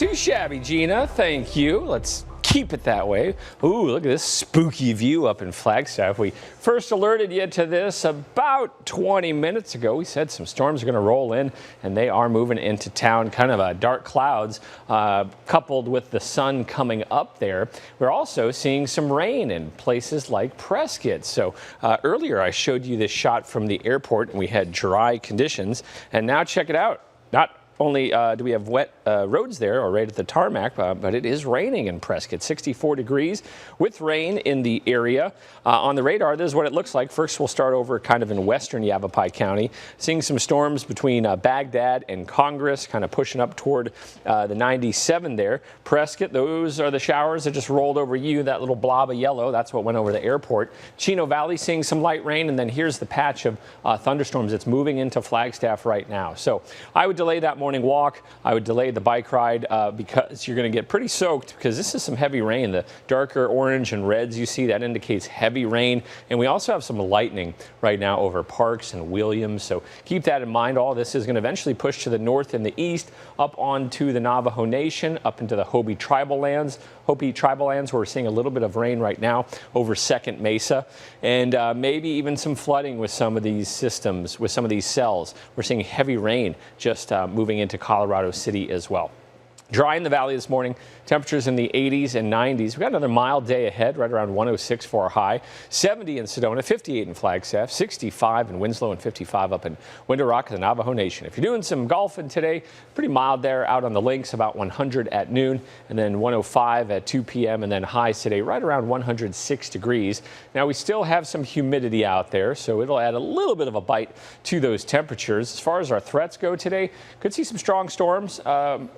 Too shabby, Gina. Thank you. Let's keep it that way. Ooh, look at this spooky view up in Flagstaff. We first alerted you to this about 20 minutes ago. We said some storms are going to roll in, and they are moving into town. Kind of dark clouds coupled with the sun coming up there. We're also seeing some rain in places like Prescott. So earlier I showed you this shot from the airport, and we had dry conditions. And now check it out. Not only do we have wet roads there, or right at the tarmac, but it is raining in Prescott. 64 degrees with rain in the area. On the radar, this is what it looks like. First, we'll start over kind of in western Yavapai County, seeing some storms between Baghdad and Congress, kind of pushing up toward the 97 there. Prescott, those are the showers that just rolled over you, that little blob of yellow. That's what went over the airport. Chino Valley seeing some light rain, and then here's the patch of thunderstorms that's moving into Flagstaff right now. So I would delay that morning walk. I would delay the bike ride because you're going to get pretty soaked, because this is some heavy rain. The darker orange and reds you see, that indicates heavy rain. And we also have some lightning right now over Parks and Williams. So keep that in mind. All this is going to eventually push to the north and the east, up onto the Navajo Nation, up into the Hopi tribal lands. Hopi tribal lands, where we're seeing a little bit of rain right now over Second Mesa, and maybe even some flooding with some of these systems, with some of these cells. We're seeing heavy rain just moving into Colorado City as well. Dry in the valley this morning, temperatures in the 80s and 90s. We've got another mild day ahead, right around 106 for our high. 70 in Sedona, 58 in Flagstaff, 65 in Winslow, and 55 up in Window Rock, the Navajo Nation. If you're doing some golfing today, pretty mild there out on the links, about 100 at noon, and then 105 at 2 p.m., and then highs today right around 106 degrees. Now, we still have some humidity out there, so it'll add a little bit of a bite to those temperatures. As far as our threats go today, could see some strong storms,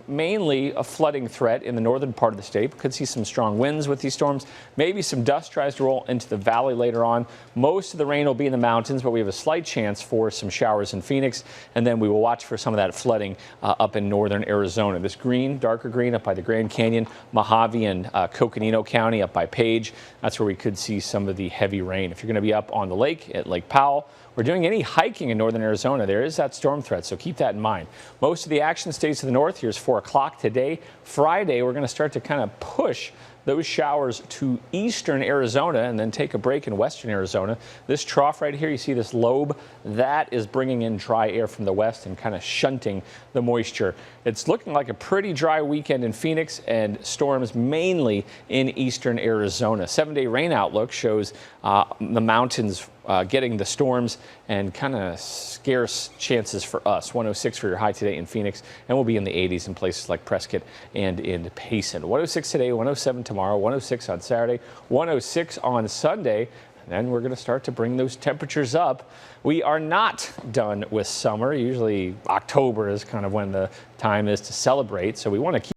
mainly a flooding threat in the northern part of the state. Could see some strong winds with these storms. Maybe some dust tries to roll into the valley later on. Most of the rain will be in the mountains, but we have a slight chance for some showers in Phoenix. And then we will watch for some of that flooding up in northern Arizona. This green, darker green up by the Grand Canyon, Mojave, and Coconino County up by Page. That's where we could see some of the heavy rain. If you're going to be up on the lake at Lake Powell, we're doing any hiking in northern Arizona, there is that storm threat, so keep that in mind. Most of the action stays to the north. Here's 4 o'clock today. Friday, we're going to start to kind of push those showers to eastern Arizona and then take a break in western Arizona. This trough right here, you see this lobe, that is bringing in dry air from the west and kind of shunting the moisture. It's looking like a pretty dry weekend in Phoenix, and storms mainly in eastern Arizona. 7-day rain outlook shows the mountains getting the storms, and kind of scarce chances for us. 106 for your high today in Phoenix, and we'll be in the 80s in places like Prescott and in Payson. 106 today, 107 tomorrow, 106 on Saturday, 106 on Sunday. And then we're going to start to bring those temperatures up. We are not done with summer. Usually October is kind of when the time is to celebrate, so we want to keep